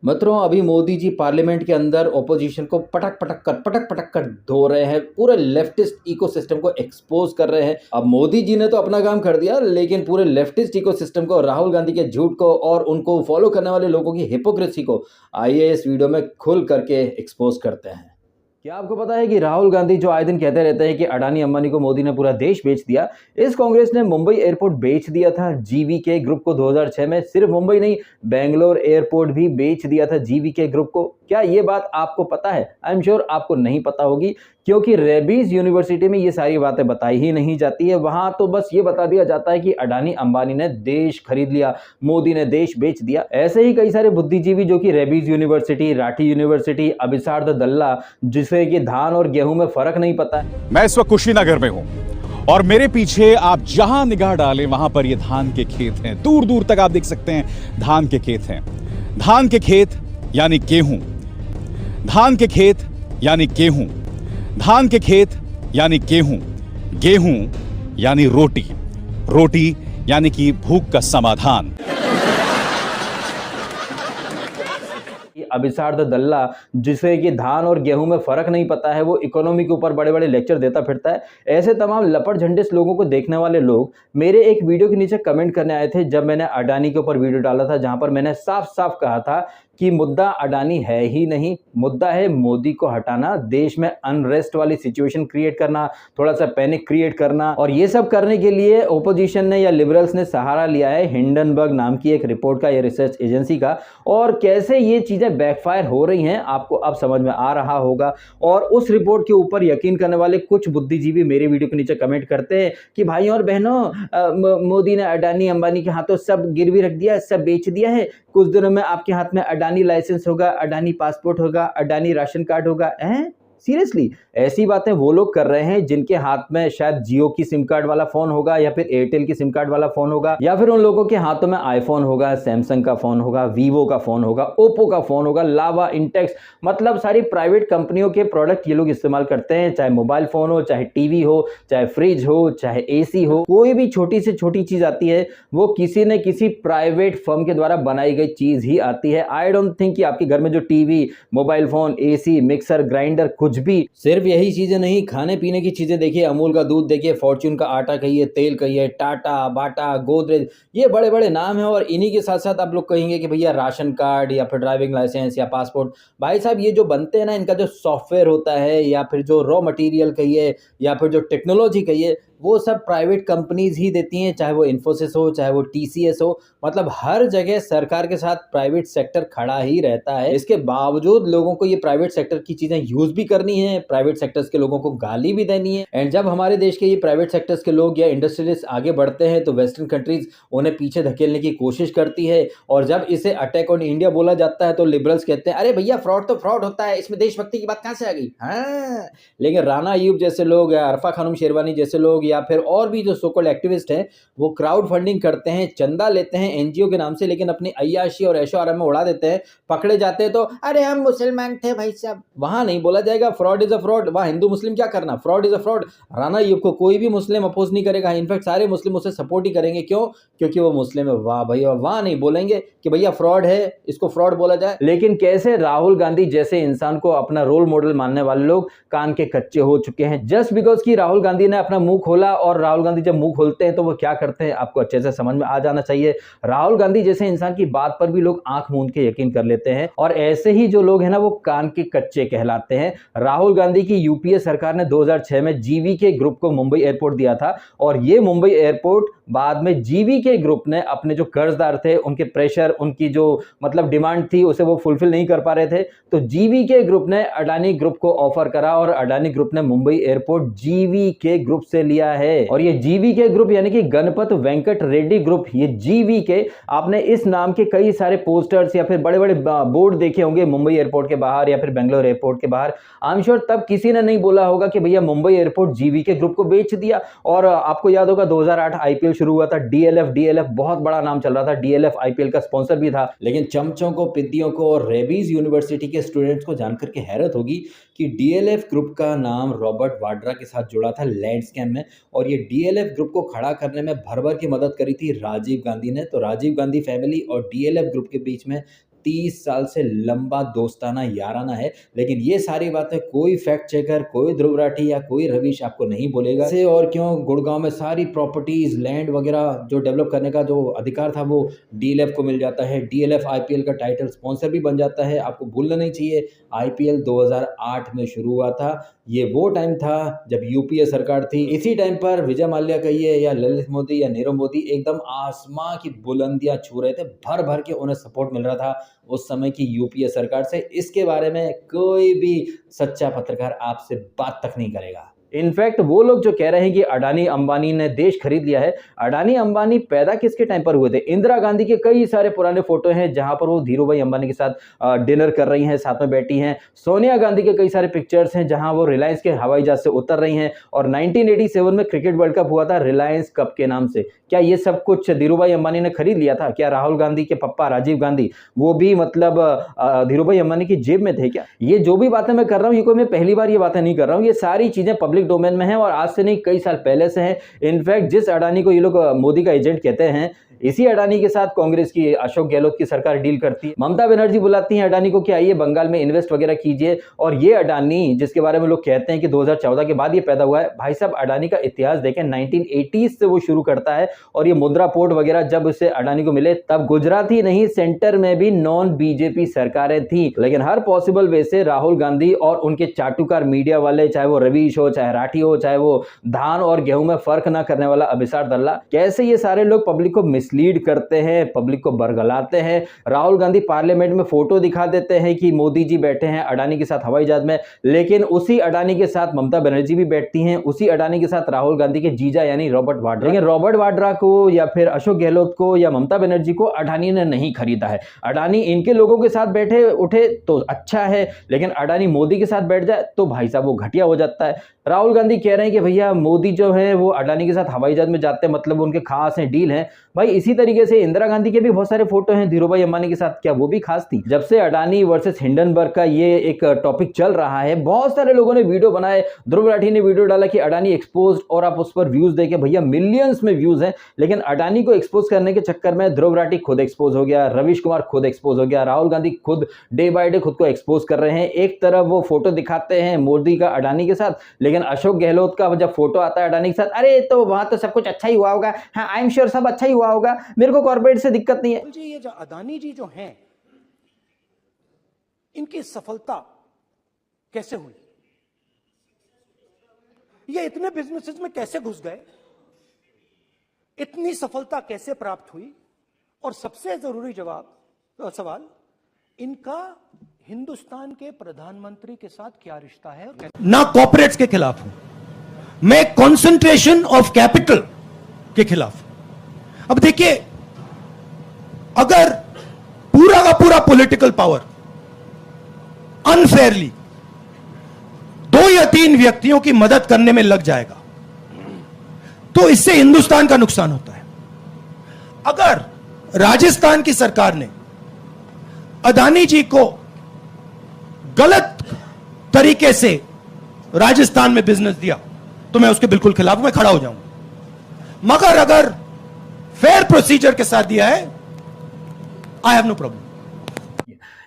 मित्रों, अभी मोदी जी पार्लियामेंट के अंदर ऑपोजिशन को पटक कर धो रहे हैं, पूरे लेफ्टिस्ट इकोसिस्टम को एक्सपोज कर रहे हैं। अब मोदी जी ने तो अपना काम कर दिया, लेकिन पूरे लेफ्टिस्ट इकोसिस्टम को, राहुल गांधी के झूठ को और उनको फॉलो करने वाले लोगों की हिपोक्रेसी को आइए इस वीडियो में खुल करके एक्सपोज करते हैं। क्या आपको पता है कि राहुल गांधी जो आए दिन कहते रहते हैं कि अडानी अंबानी को मोदी ने पूरा देश बेच दिया, इस कांग्रेस ने मुंबई एयरपोर्ट बेच दिया था जीवीके ग्रुप को 2006 में। सिर्फ मुंबई नहीं, बेंगलोर एयरपोर्ट भी बेच दिया था जीवीके ग्रुप को। क्या ये बात आपको पता है? आई एम श्योर आपको नहीं पता होगी, क्योंकि रेबीज यूनिवर्सिटी में ये सारी बातें बताई ही नहीं जाती है। वहां तो बस ये बता दिया जाता है कि अडानी अंबानी ने देश खरीद लिया, मोदी ने देश बेच दिया। ऐसे ही कई सारे बुद्धिजीवी जो कि रेबीज यूनिवर्सिटी, राठी यूनिवर्सिटी, अभिसार दल्ला, जिसे कि धान और गेहूं में फर्क नहीं पता है। मैं इस वक्त कुशीनगर में हूं और मेरे पीछे आप जहां निगाह डालें वहां पर ये धान के खेत हैं। दूर दूर तक आप देख सकते हैं धान के खेत हैं। धान के खेत यानी गेहूं, धान के खेत यानी गेहूं, धान के खेत यानी गेहूं, गेहूं यानी रोटी, रोटी यानी कि भूख का समाधान। अभिसार दल्ला, जिसे कि धान और गेहूं में फर्क नहीं पता है, वो इकोनॉमी के ऊपर बड़े बड़े लेक्चर देता फिरता है। ऐसे तमाम लपट झंडिस लोगों को देखने वाले लोग मेरे एक वीडियो के नीचे कमेंट करने आए थे, जब मैंने अडानी के ऊपर वीडियो डाला था, जहां पर मैंने साफ साफ कहा था कि मुद्दा अडानी है ही नहीं, मुद्दा है मोदी को हटाना, देश में अनरेस्ट वाली सिचुएशन क्रिएट करना, थोड़ा सा पैनिक क्रिएट करना। और ये सब करने के लिए ओपोजिशन ने या लिबरल्स ने सहारा लिया है हिंडनबर्ग नाम की एक रिपोर्ट का, या रिसर्च एजेंसी का। और कैसे ये चीजें बैकफायर हो रही हैं आपको अब समझ में आ रहा होगा। और उस रिपोर्ट के ऊपर यकीन करने वाले कुछ बुद्धिजीवी मेरे वीडियो के नीचे कमेंट करते हैं कि भाइयों और बहनों, मोदी ने अडानी अंबानी के हाथों सब गिरवी रख दिया, सब बेच दिया है। कुछ दिनों में आपके हाथ में अडानी लाइसेंस होगा, अडानी पासपोर्ट होगा, अडानी राशन कार्ड होगा। हैं? सीरियसली? ऐसी बातें वो लोग कर रहे हैं जिनके हाथ में शायद जियो की सिम कार्ड वाला फोन होगा, या फिर एयरटेल की सिम कार्ड वाला फोन होगा, या फिर उन लोगों के हाथों में आईफोन होगा, सैमसंग का फोन होगा, वीवो का फोन होगा, ओप्पो का फोन होगा, लावा, इंटेक्स, मतलब सारी प्राइवेट कंपनियों के प्रोडक्ट ये लोग इस्तेमाल करते हैं। चाहे मोबाइल फोन हो, चाहे टीवी हो, चाहे फ्रिज हो, चाहे एसी हो, कोई भी छोटी से छोटी चीज आती है वो किसी न किसी प्राइवेट फर्म के द्वारा बनाई गई चीज ही आती है। आई डोंट थिंक कि आपके घर में जो TV, mobile phone, AC, mixer, grinder, कुछ भी, सिर्फ यही चीजें नहीं, खाने पीने की चीजें देखिए, अमूल का दूध देखिए, फॉर्च्यून का आटा कहिए, तेल कहिए, टाटा, बाटा, गोदरेज, ये बड़े बड़े नाम हैं। और इन्हीं के साथ साथ आप लोग कहेंगे कि भैया राशन कार्ड या फिर ड्राइविंग लाइसेंस या पासपोर्ट, भाई साहब ये जो बनते हैं ना, इनका जो सॉफ्टवेयर होता है, या फिर जो रॉ मटेरियल कहिए, या फिर जो टेक्नोलॉजी कहिए, वो सब प्राइवेट कंपनीज ही देती हैं। चाहे वो इन्फोसिस हो, चाहे वो टीसीएस हो, मतलब हर जगह सरकार के साथ प्राइवेट सेक्टर खड़ा ही रहता है। इसके बावजूद लोगों को ये प्राइवेट सेक्टर की चीजें यूज भी करनी है, प्राइवेट सेक्टर्स के लोगों को गाली भी देनी है। एंड जब हमारे देश के ये प्राइवेट सेक्टर्स के लोग या इंडस्ट्रियलिस्ट आगे बढ़ते हैं, तो वेस्टर्न कंट्रीज उन्हें पीछे धकेलने की कोशिश करती है। और जब इसे अटैक ऑन इंडिया बोला जाता है, तो लिबरल्स कहते हैं अरे भैया फ्रॉड तो फ्रॉड होता है, इसमें देशभक्ति की बात कहां से आ गई? हाँ, लेकिन राणा अयूब जैसे लोग, या अरफा खानम शेरवानी जैसे लोग, या फिर और भी जो सोकॉल्ड एक्टिविस्ट हैं, वो क्राउड फंडिंग करते हैं, चंदा लेते हैं एनजीओ के नाम से, लेकिन अपनी अय्याशी और ऐशो आराम में उड़ा देते हैं। पकड़े जाते हैं तो अरे हम मुसलमान थे भाई साहब। वहां नहीं बोला जाएगा फ्रॉड इज अ फ्रॉड, वहां हिंदू मुस्लिम क्या करना, fraud is a fraud. Rana Ayub को कोई भी मुस्लिम अपोज नहीं करेगा, इनफैक्ट सारे मुस्लिम उसे सपोर्ट ही करेंगे। क्यों? क्योंकि वो मुस्लिम है। वाह भैया, वहां नहीं बोलेंगे कि भैया फ्रॉड है, इसको फ्रॉड बोला जाए। लेकिन कैसे राहुल गांधी जैसे इंसान को अपना रोल मॉडल मानने वाले लोग कान के कच्चे हो चुके हैं, जस्ट बिकॉज कि राहुल गांधी ने अपना मुंह खोला। और राहुल गांधी जब मुंह खोलते हैं तो वो क्या करते हैं आपको अच्छे से समझ में आ जाना चाहिए। राहुल गांधी जैसे इंसान की बात पर भी लोग आंख मूंद के यकीन कर लेते हैं, और ऐसे ही जो लोग हैं ना, वो कान के कच्चे कहलाते हैं। राहुल गांधी की यूपीए सरकार ने 2006 में जीवीके ग्रुप को मुंबई एयरपोर्ट दिया था, और ये मुंबई एयरपोर्ट बाद में जीवीके ग्रुप ने अपने जो कर्जदार थे, उनके प्रेशर, उनकी जो मतलब डिमांड थी, उसे वो फुलफिल नहीं कर पा रहे थे, तो जीवीके ग्रुप ने अडानी ग्रुप को ऑफर करा, और अडानी ग्रुप ने मुंबई एयरपोर्ट जीवीके ग्रुप से लिया है। और ये जीवीके ग्रुप यानी कि गणपत वेंकट रेड्डी ग्रुप, ये जीवीके, आपने इस नाम के कई सारे पोस्टर्स या फिर बड़े बड़े बोर्ड देखे होंगे मुंबई एयरपोर्ट के बाहर या फिर बेंगलोर एयरपोर्ट के बाहर। आई एम श्योर तब किसी ने नहीं बोला होगा कि भैया मुंबई एयरपोर्ट जीवीके ग्रुप को बेच दिया। और आपको याद होगा 2008 आईपीएल शुरू हुआ था, डीएलएफ बहुत बड़ा नाम चल रहा था, डीएलएफ आईपीएल का स्पॉन्सर भी था। लेकिन चमचों को, पिद्दियों को और रेबीज यूनिवर्सिटी के स्टूडेंट्स को जानकर के हैरत होगी कि डीएलएफ ग्रुप का नाम रॉबर्ट वाड्रा के साथ जुड़ा था लैंड स्कैम में, और ये डीएलएफ ग्रुप को खड़ा करने में भर भर की मदद करी थी राजीव गांधी ने। तो राजीव गांधी फैमिली और डीएलएफ ग्रुप के बीच में 30 साल से लंबा दोस्ताना याराना है। लेकिन ये सारी बातें कोई फैक्ट चेकर, कोई ध्रुव राठी या कोई रवीश आपको नहीं बोलेगा। से और क्यों गुड़गांव में सारी प्रॉपर्टीज, लैंड वगैरह जो डेवलप करने का जो अधिकार था वो डीएलएफ को मिल जाता है। डीएलएफ आईपीएल का टाइटल स्पॉन्सर भी बन जाता है। आपको भूलना नहीं चाहिए, आईपीएल 2008 में शुरू हुआ था। ये वो टाइम था जब यूपीए सरकार थी। इसी टाइम पर विजय माल्या कहिए या ललित मोदी या नीरव मोदी एकदम आसमां की बुलंदियां छू रहे थे। भर भर के उन्हें सपोर्ट मिल रहा था उस समय की यूपीए सरकार से। इसके बारे में कोई भी सच्चा पत्रकार आपसे बात तक नहीं करेगा। इनफैक्ट वो लोग जो कह रहे हैं कि अडानी अंबानी ने देश खरीद लिया है, अडानी अंबानी पैदा किसके टाइम पर हुए थे? इंदिरा गांधी के कई सारे पुराने फोटो हैं जहां पर वो धीरू भाई अंबानी के साथ डिनर कर रही हैं, साथ में बैठी हैं। सोनिया गांधी के कई सारे पिक्चर्स हैं जहां वो रिलायंस के हवाई जहाज से उतर रही हैं। और 1987 में क्रिकेट वर्ल्ड कप हुआ था रिलायंस कप के नाम से। क्या ये सब कुछ धीरू भाई अंबानी ने खरीद लिया था? क्या राहुल गांधी के पप्पा राजीव गांधी वो भी मतलब धीरू भाई अंबानी की जेब में थे क्या? ये जो भी बातें मैं कर रहा हूँ, ये कोई मैं पहली बार ये बातें नहीं कर रहा हूँ। ये सारी चीजें पब्लिक डोमेन में है और आज से नहीं कई साल पहले से है। इनफैक्ट जिस अडानी को ये लोग मोदी का एजेंट कहते हैं, इसी अडानी के साथ कांग्रेस की अशोक गहलोत की सरकार डील करती है। ममता बनर्जी बुलाती हैं अडानी को कि आइए बंगाल में इन्वेस्ट वगैरह कीजिए। और ये अडानी जिसके बारे में लोग कहते हैं कि 2014 के बाद ये पैदा हुआ है, भाई साहब अडानी का इतिहास देखें, 1980s से वो शुरू करता है। और ये मुद्रा पोर्ट वगैरह जब उसे अडानी को मिले तब गुजरात ही नहीं सेंटर में भी नॉन बीजेपी सरकारें थी। लेकिन हर पॉसिबल वे से राहुल गांधी और उनके चाटुकार मीडिया वाले, चाहे वो रवीश हो, चाहे राठी हो, चाहे वो धान और गेहूं में फर्क ना करने वाला अभिसार दल्ला, कैसे ये सारे लोग पब्लिक को मिसलीड करते हैं, पब्लिक को बरगलाते हैं। राहुल गांधी पार्लियामेंट में फोटो दिखा देते हैं कि मोदी जी बैठे हैं अडानी के साथ हवाई जहाज में, लेकिन उसी अडानी के साथ ममता बनर्जी भी बैठती हैं, उसी अडानी के साथ राहुल गांधी के जीजा यानी रॉबर्ट वाड्रा। लेकिन रॉबर्ट वाड्रा को या फिर अशोक गहलोत को या ममता बनर्जी को अडानी ने नहीं खरीदा है। अडानी इनके लोगों के साथ बैठे उठे तो अच्छा है, लेकिन अडानी मोदी के साथ बैठ जाए तो भाई साहब वो घटिया हो जाता है। राहुल गांधी कह रहे हैं कि भैया मोदी जो है वो अडानी के साथ हवाई जहाज में जाते हैं, मतलब उनके खास हैं, डील है। भाई इसी तरीके से इंदिरा गांधी के भी बहुत सारे फोटो हैं धीरू भाई अंबानी के साथ, क्या वो भी खास थी? जब से अडानी वर्सेस हिंडनबर्ग का ये एक टॉपिक चल रहा है, बहुत सारे लोगों ने वीडियो बनाए। ध्रुव राठी ने वीडियो डाला कि अडानी एक्सपोज्ड, और आप उस पर व्यूज देखे, भैया मिलियंस में व्यूज हैं। लेकिन अडानी को एक्सपोज करने के चक्कर में ध्रुव राठी खुद एक्सपोज हो गया, रवीश कुमार खुद एक्सपोज हो गया, राहुल गांधी खुद डे बाय डे खुद को एक्सपोज कर रहे हैं। एक तरफ वो फोटो दिखाते हैं मोदी का अडानी के साथ, लेकिन अशोक गहलोत का जब फोटो आता है अडानी के साथ, अरे तो वहां तो सब कुछ अच्छा ही हुआ होगा, हाँ आई एम श्योर सब अच्छा ही हुआ होगा, मेरे को कॉर्पोरेट से दिक्कत नहीं है। जी ये जो अडानी जी जो हैं, इनकी सफलता कैसे हुई? ये इतने बिजनेसेस में कैसे घुस गए? इतनी सफलता कैसे प्राप्त हुई? और सबसे जरूरी सवाल, इनका हिंदुस्तान के प्रधानमंत्री के साथ क्या रिश्ता है? ना कॉर्पोरेट्स के खिलाफ हूं मैं, कंसंट्रेशन ऑफ कैपिटल के खिलाफ। अब देखिए, अगर पूरा का पूरा पॉलिटिकल पावर अनफेयरली 2 या 3 व्यक्तियों की मदद करने में लग जाएगा तो इससे हिंदुस्तान का नुकसान होता है। अगर राजस्थान की सरकार ने अडानी जी को गलत तरीके से राजस्थान में बिजनेस दिया तो मैं उसके बिल्कुल खिलाफ, मैं खड़ा हो जाऊंगा। मगर अगर फेयर प्रोसीजर के साथ दिया है, आई हैव नो प्रॉब्लम।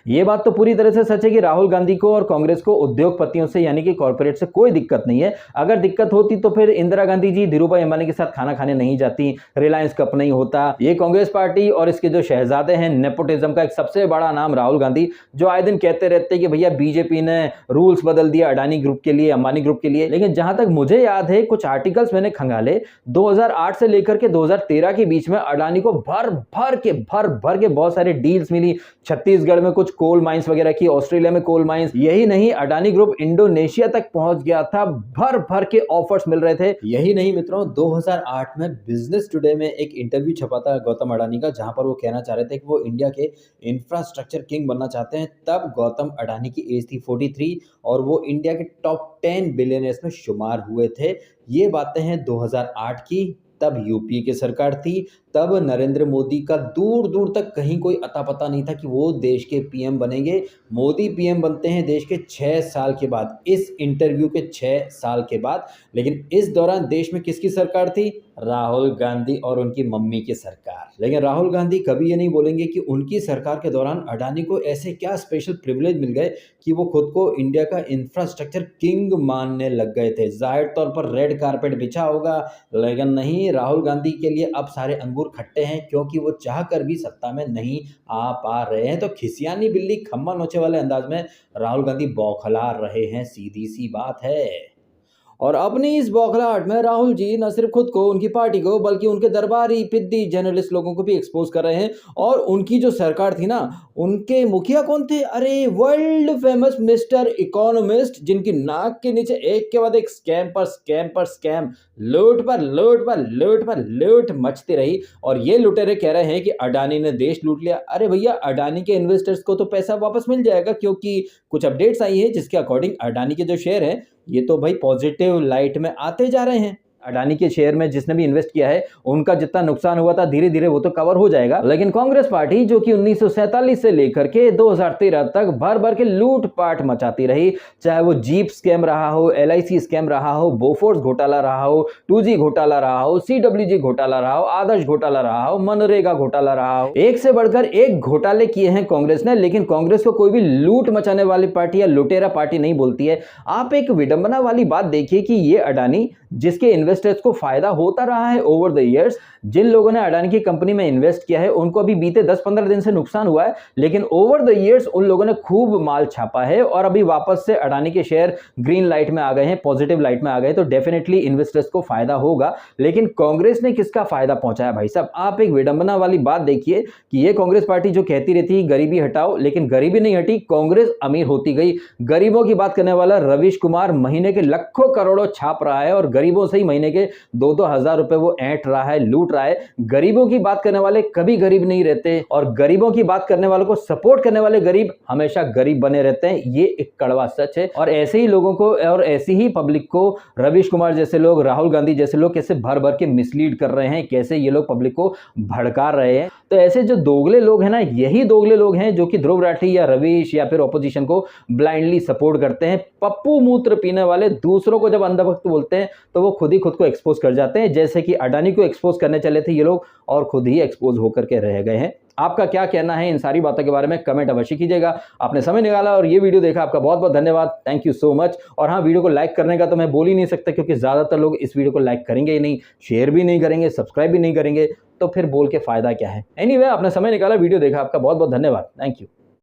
ये बात तो पूरी तरह से सच है कि राहुल गांधी को और कांग्रेस को उद्योगपतियों से यानी कि कॉर्पोरेट से कोई दिक्कत नहीं है। अगर दिक्कत होती तो फिर इंदिरा गांधी जी धीरू भाई अंबानी के साथ खाना खाने नहीं जाती, रिलायंस कप नहीं होता। ये कांग्रेस पार्टी और इसके जो शहजादे हैं, नेपोटिज्म का एक सबसे बड़ा नाम राहुल गांधी, जो आए दिन कहते रहते हैं कि भैया बीजेपी ने रूल्स बदल दिया अडानी ग्रुप के लिए, अंबानी ग्रुप के लिए। लेकिन जहां तक मुझे याद है, कुछ आर्टिकल्स मैंने खंगाले, 2008 से लेकर के 2013 के बीच में अडानी को भर भर के बहुत सारे डील्स मिली। छत्तीसगढ़ में कुछ कोल माइंस वगैरह की, ऑस्ट्रेलिया में कोल माइंस, यही नहीं अडानी ग्रुप इंडोनेशिया तक पहुंच गया था, भर भर के ऑफर्स मिल रहे थे। यही नहीं मित्रों, 2008 में बिजनेस टुडे में एक इंटरव्यू छपा था गौतम अडानी का, जहां पर वो कहना चाह रहे थे कि वो इंडिया के इंफ्रास्ट्रक्चर किंग बनना चाहते हैं। तब गौतम अडानी की एज थी 43 और वो इंडिया के टॉप 10 बिलियनर्स में शुमार हुए थे। ये बातें हैं 2008 की। तब यूपीए की सरकार थी, तब नरेंद्र मोदी का दूर दूर तक कहीं कोई अता पता नहीं था कि वो देश के पीएम बनेंगे। मोदी पीएम बनते हैं देश के 6 साल के बाद, इस इंटरव्यू के 6 साल के बाद। लेकिन इस दौरान देश में किसकी सरकार थी? राहुल गांधी और उनकी मम्मी की सरकार। लेकिन राहुल गांधी कभी ये नहीं बोलेंगे कि उनकी सरकार के दौरान अडानी को ऐसे क्या स्पेशल प्रिविलेज मिल गए कि वो खुद को इंडिया का इंफ्रास्ट्रक्चर किंग मानने लग गए थे। जाहिर तौर पर रेड कारपेट बिछा होगा, लेकिन नहीं, राहुल गांधी के लिए अब सारे अंगूर खट्टे हैं, क्योंकि वो चाह कर भी सत्ता में नहीं आ पा रहे हैं। तो खिसियानी बिल्ली खम्मा नोचे वाले अंदाज में राहुल गांधी बौखला रहे हैं, सीधी सी बात है। और अपनी इस बौखलाहट में राहुल जी न सिर्फ खुद को, उनकी पार्टी को, बल्कि उनके दरबारी पिद्दी जर्नलिस्ट लोगों को भी एक्सपोज कर रहे हैं। और उनकी जो सरकार थी ना, उनके मुखिया कौन थे? अरे वर्ल्ड फेमस मिस्टर इकोनॉमिस्ट, जिनकी नाक के नीचे एक के बाद एक स्कैम पर स्कैम पर स्कैम, लूट पर लूट पर लूट पर लूट मचती रही। और ये लुटेरे कह रहे हैं कि अडानी ने देश लूट लिया। अरे भैया, अडानी के इन्वेस्टर्स को तो पैसा वापस मिल जाएगा, क्योंकि कुछ अपडेट्स आई है जिसके अकॉर्डिंग अडानी के जो शेयर हैं ये तो भाई पॉजिटिव लाइट में आते जा रहे हैं। अडानी के शेयर में जिसने भी इन्वेस्ट किया है, उनका जितना नुकसान हुआ था धीरे धीरे वो तो कवर हो जाएगा। लेकिन कांग्रेस पार्टी, जो कि 1947 से लेकर के 2013 तक भर भर के लूटपाट मचाती रही, चाहे वो जीप स्कैम रहा हो, LIC स्कैम रहा हो, बोफोर्स घोटाला रहा हो, 2G घोटाला रहा हो, CWG घोटाला रहा हो, आदर्श घोटाला रहा हो, मनरेगा घोटाला रहा हो, एक से बढ़कर एक घोटाले किए हैं कांग्रेस ने। लेकिन कांग्रेस को कोई भी लूट मचाने वाली पार्टी या लुटेरा पार्टी नहीं बोलती है। आप एक विडंबना वाली बात देखिए कि ये अडानी, जिसके इन्वेस्टर्स को फायदा होता रहा है ओवर द इयर्स, जिन लोगों ने अडानी की कंपनी में इन्वेस्ट किया है उनको अभी बीते 10-15 दिन से नुकसान हुआ है, लेकिन ओवर द इयर्स उन लोगों ने खूब माल छापा है और अभी वापस से अडानी के शेयर ग्रीन लाइट में आ गए हैं, पॉजिटिव लाइट में आ गए। तो डेफिनेटली इन्वेस्टर्स को फायदा होगा। लेकिन कांग्रेस ने किसका फायदा पहुंचाया भाई साहब? आप एक विडंबना वाली बात देखिए कि ये कांग्रेस पार्टी जो कहती रहती गरीबी हटाओ, लेकिन गरीबी नहीं हटी, कांग्रेस अमीर होती गई। गरीबों की बात करने वाला रवीश कुमार महीने के लाखों करोड़ों छाप रहा है और गरीबों से ही महीने के 2-2 हजार रुपए वो ऐंठ रहा है, लूट रहा है। गरीबों की बात करने वाले कभी गरीब नहीं रहते और गरीबों की बात करने वालों को सपोर्ट करने वाले गरीब हमेशा गरीब बने रहते हैं। ये एक कड़वा सच है। और ऐसे ही लोगों को और ऐसी ही पब्लिक को रवीश कुमार जैसे लोग, राहुल गांधी जैसे लोग कैसे भर भर के मिसलीड कर रहे हैं, कैसे ये लोग पब्लिक को भड़का रहे हैं। तो ऐसे जो दोगले लोग हैं ना, यही दोगले लोग हैं जो कि ध्रुव राठी या रवीश या फिर ऑपोजिशन को ब्लाइंडली सपोर्ट करते हैं। पप्पू मूत्र पीने वाले दूसरों को जब अंधभक्त बोलते हैं तो वो खुद ही खुद को एक्सपोज कर जाते हैं, जैसे कि अडानी को एक्सपोज करने चले थे ये लोग और खुद ही एक्सपोज होकर के रह गए हैं। आपका क्या कहना है इन सारी बातों के बारे में? कमेंट अवश्य कीजिएगा। आपने समय निकाला और ये वीडियो देखा, आपका बहुत बहुत धन्यवाद। Thank you so much. और हाँ, वीडियो को लाइक करने का तो मैं बोल ही नहीं सकता, क्योंकि ज़्यादातर लोग इस वीडियो को लाइक करेंगे ही नहीं, शेयर भी नहीं करेंगे, सब्सक्राइब भी नहीं करेंगे, तो फिर बोल के फायदा क्या है? एनीवे, आपने समय निकाला, वीडियो देखा, आपका बहुत बहुत धन्यवाद। Thank you.